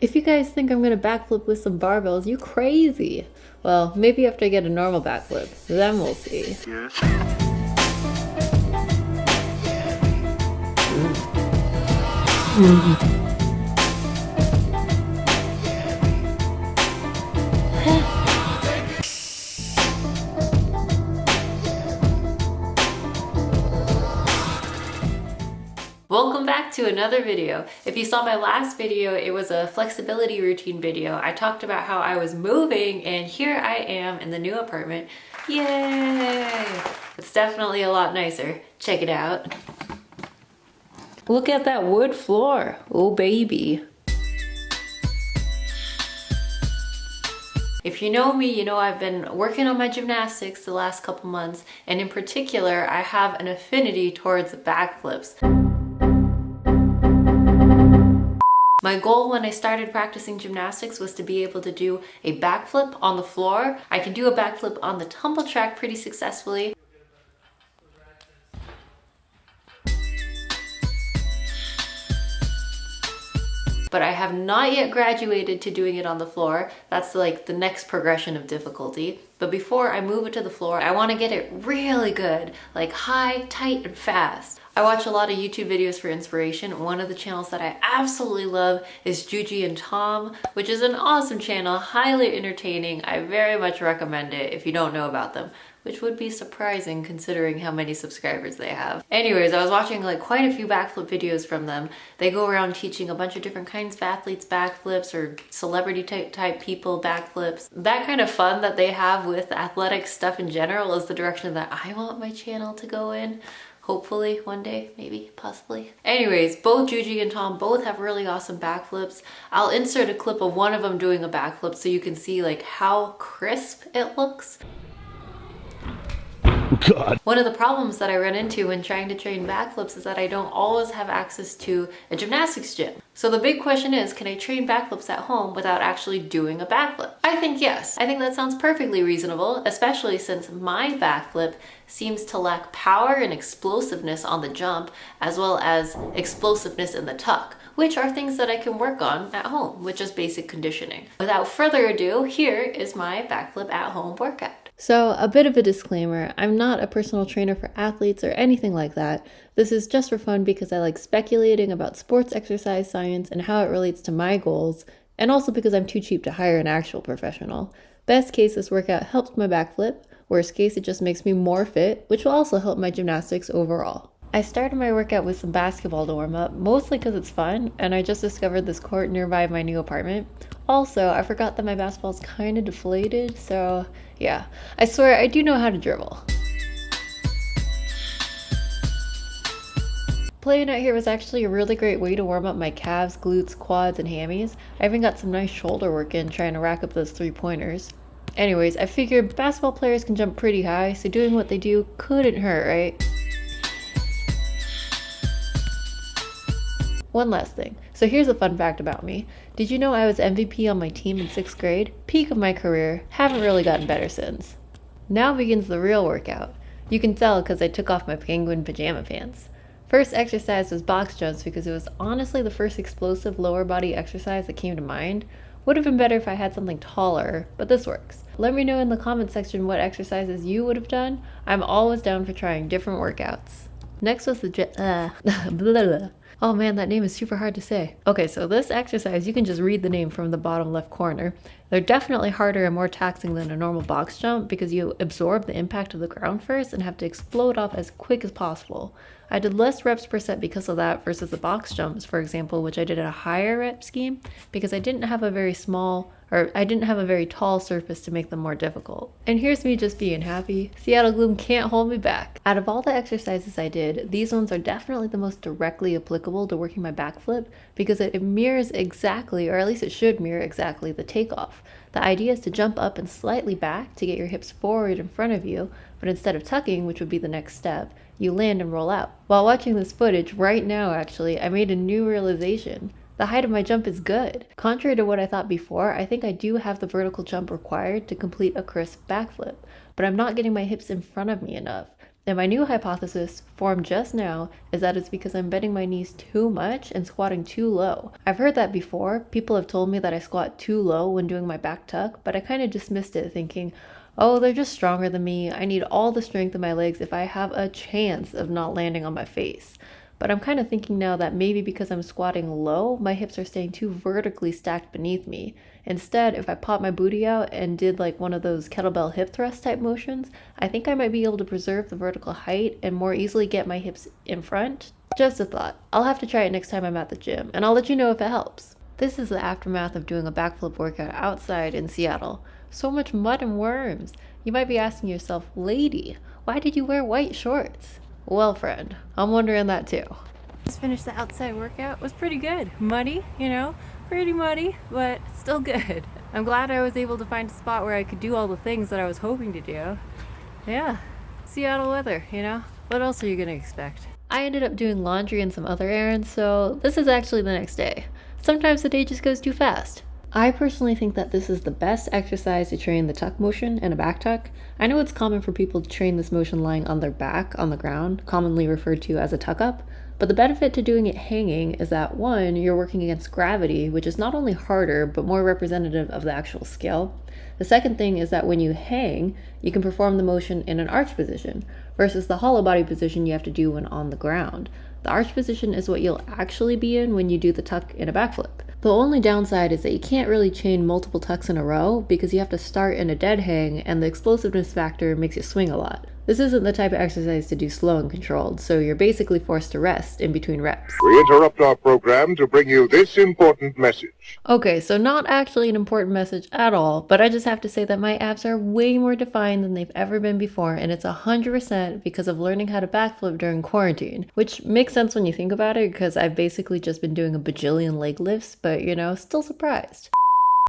If you guys think I'm gonna backflip with some barbells, you crazy. Well, maybe after I get a normal backflip, then we'll see. Welcome back to another video. If you saw my last video, it was a flexibility routine video. I talked about how I was moving, and here I am in the new apartment. Yay! It's definitely a lot nicer. Check it out. Look at that wood floor. Oh baby. If you know me, you know I've been working on my gymnastics the last couple months, and in particular, I have an affinity towards backflips. My goal when I started practicing gymnastics was to be able to do a backflip on the floor. I can do a backflip on the tumble track pretty successfully. But I have not yet graduated to doing it on the floor. That's like the next progression of difficulty. But before I move it to the floor, I want to get it really good, like high, tight, and fast. I watch a lot of YouTube videos for inspiration. One of the channels that I absolutely love is juji&tom, which is an awesome channel, highly entertaining. I very much recommend it if you don't know about them, which would be surprising considering how many subscribers they have. Anyways, I was watching like quite a few backflip videos from them. They go around teaching a bunch of different kinds of athletes backflips, or celebrity type people backflips. That kind of fun that they have with athletic stuff in general is the direction that I want my channel to go in. Hopefully one day, maybe, possibly. Anyways, both Juji and Tom both have really awesome backflips. I'll insert a clip of one of them doing a backflip so you can see like how crisp it looks. God. One of the problems that I run into when trying to train backflips is that I don't always have access to a gymnastics gym. So the big question is, can I train backflips at home without actually doing a backflip? I think yes. I think that sounds perfectly reasonable, especially since my backflip seems to lack power and explosiveness on the jump, as well as explosiveness in the tuck, which are things that I can work on at home with just basic conditioning. Without further ado, here is my backflip at home workout. So a bit of a disclaimer, I'm not a personal trainer for athletes or anything like that. This is just for fun because I like speculating about sports exercise science and how it relates to my goals, and also because I'm too cheap to hire an actual professional. Best case, this workout helps my backflip. Worst case, it just makes me more fit, which will also help my gymnastics overall. I started my workout with some basketball to warm up, mostly because it's fun, and I just discovered this court nearby my new apartment. Also, I forgot that my basketball's kind of deflated, so yeah, I swear I do know how to dribble. Playing out here was actually a really great way to warm up my calves, glutes, quads, and hammies. I even got some nice shoulder work in trying to rack up those 3-pointers. Anyways, I figured basketball players can jump pretty high, so doing what they do couldn't hurt, right? One last thing. So here's a fun fact about me. Did you know I was MVP on my team in 6th grade? Peak of my career. Haven't really gotten better since. Now begins the real workout. You can tell because I took off my penguin pajama pants. First exercise was box jumps because it was honestly the first explosive lower body exercise that came to mind. Would have been better if I had something taller, but this works. Let me know in the comment section what exercises you would have done. I'm always down for trying different workouts. Next was the Oh man, that name is super hard to say. Okay, so this exercise, you can just read the name from the bottom left corner. They're definitely harder and more taxing than a normal box jump because you absorb the impact of the ground first and have to explode off as quick as possible. I did less reps per set because of that versus the box jumps, for example, which I did at a higher rep scheme because I didn't have a very tall surface to make them more difficult. And here's me just being happy. Seattle Gloom can't hold me back. Out of all the exercises I did, these ones are definitely the most directly applicable to working my backflip because it mirrors exactly, or at least it should mirror exactly, the takeoff. The idea is to jump up and slightly back to get your hips forward in front of you, but instead of tucking, which would be the next step, you land and roll out. While watching this footage right now, actually, I made a new realization. The height of my jump is good. Contrary to what I thought before, I think I do have the vertical jump required to complete a crisp backflip, but I'm not getting my hips in front of me enough. And my new hypothesis, formed just now, is that it's because I'm bending my knees too much and squatting too low. I've heard that before. People have told me that I squat too low when doing my back tuck, but I kind of dismissed it thinking, oh, they're just stronger than me. I need all the strength in my legs if I have a chance of not landing on my face. But I'm kind of thinking now that maybe because I'm squatting low, my hips are staying too vertically stacked beneath me. Instead, if I pop my booty out and did like one of those kettlebell hip thrust type motions, I think I might be able to preserve the vertical height and more easily get my hips in front. Just a thought. I'll have to try it next time I'm at the gym, and I'll let you know if it helps. This is the aftermath of doing a backflip workout outside in Seattle. So much mud and worms. You might be asking yourself, lady, why did you wear white shorts? Well, friend, I'm wondering that too. Just finished the outside workout. It was pretty good. Muddy, pretty muddy, but still good. I'm glad I was able to find a spot where I could do all the things that I was hoping to do. Yeah, Seattle weather, What else are you gonna expect? I ended up doing laundry and some other errands, so this is actually the next day. Sometimes the day just goes too fast. I personally think that this is the best exercise to train the tuck motion and a back tuck. I know it's common for people to train this motion lying on their back on the ground, commonly referred to as a tuck up, but the benefit to doing it hanging is that one, you're working against gravity, which is not only harder, but more representative of the actual skill. The second thing is that when you hang, you can perform the motion in an arch position, versus the hollow body position you have to do when on the ground. The arch position is what you'll actually be in when you do the tuck in a backflip. The only downside is that you can't really chain multiple tucks in a row because you have to start in a dead hang and the explosiveness factor makes you swing a lot. This isn't the type of exercise to do slow and controlled, so you're basically forced to rest in between reps. We interrupt our program to bring you this important message. Okay, so not actually an important message at all, but I just have to say that my abs are way more defined than they've ever been before, and it's 100% because of learning how to backflip during quarantine, which makes sense when you think about it because I've basically just been doing a bajillion leg lifts, but still surprised.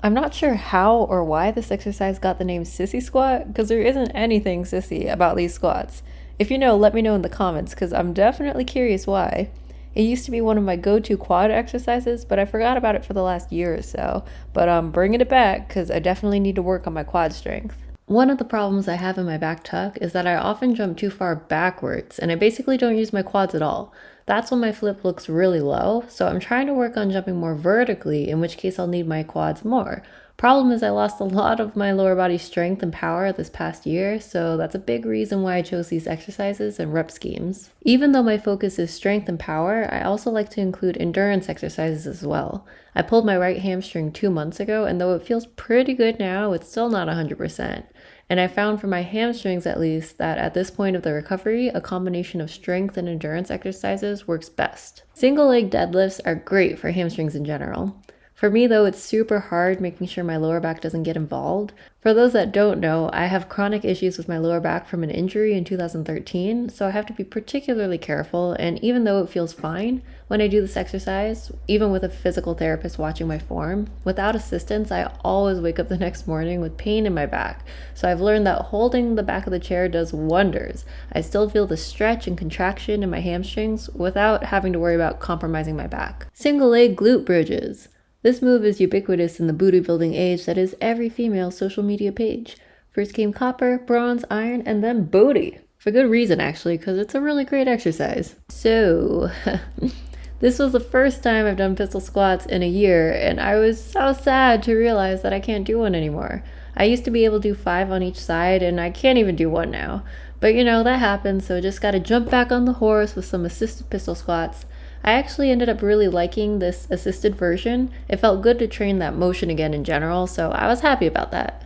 I'm not sure how or why this exercise got the name sissy squat, because there isn't anything sissy about these squats. If you know, let me know in the comments, because I'm definitely curious why. It used to be one of my go-to quad exercises, but I forgot about it for the last year or so. But I'm bringing it back, because I definitely need to work on my quad strength. One of the problems I have in my back tuck is that I often jump too far backwards, and I basically don't use my quads at all. That's when my flip looks really low, so I'm trying to work on jumping more vertically, in which case I'll need my quads more. Problem is I lost a lot of my lower body strength and power this past year, so that's a big reason why I chose these exercises and rep schemes. Even though my focus is strength and power, I also like to include endurance exercises as well. I pulled my right hamstring 2 months ago, and though it feels pretty good now, it's still not 100%. And I found for my hamstrings at least that at this point of the recovery, a combination of strength and endurance exercises works best. Single leg deadlifts are great for hamstrings in general. For me though, it's super hard making sure my lower back doesn't get involved. For those that don't know, I have chronic issues with my lower back from an injury in 2013, so I have to be particularly careful, and even though it feels fine when I do this exercise, even with a physical therapist watching my form, without assistance I always wake up the next morning with pain in my back, so I've learned that holding the back of the chair does wonders. I still feel the stretch and contraction in my hamstrings without having to worry about compromising my back. Single leg glute bridges. This move is ubiquitous in the booty building age that is every female's social media page. First came copper, bronze, iron, and then booty. For good reason actually, because it's a really great exercise. So, this was the first time I've done pistol squats in a year, and I was so sad to realize that I can't do one anymore. I used to be able to do 5 on each side, and I can't even do one now. But that happens, so just gotta jump back on the horse with some assisted pistol squats. I actually ended up really liking this assisted version. It felt good to train that motion again in general, so I was happy about that.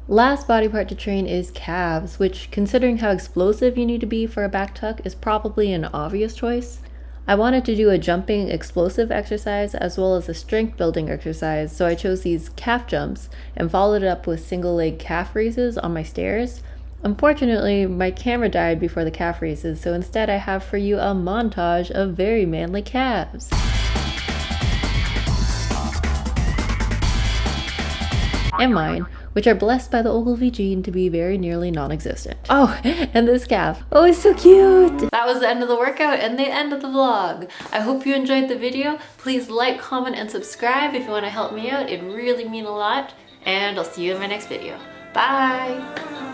Last body part to train is calves, which, considering how explosive you need to be for a back tuck, is probably an obvious choice. I wanted to do a jumping explosive exercise as well as a strength building exercise, so I chose these calf jumps and followed it up with single leg calf raises on my stairs. Unfortunately, my camera died before the calf raises, so instead I have for you a montage of very manly calves. And mine, which are blessed by the Ogilvy gene to be very nearly non-existent. Oh, and this calf. Oh, it's so cute! That was the end of the workout and the end of the vlog. I hope you enjoyed the video. Please like, comment, and subscribe if you want to help me out. It really means a lot. And I'll see you in my next video. Bye!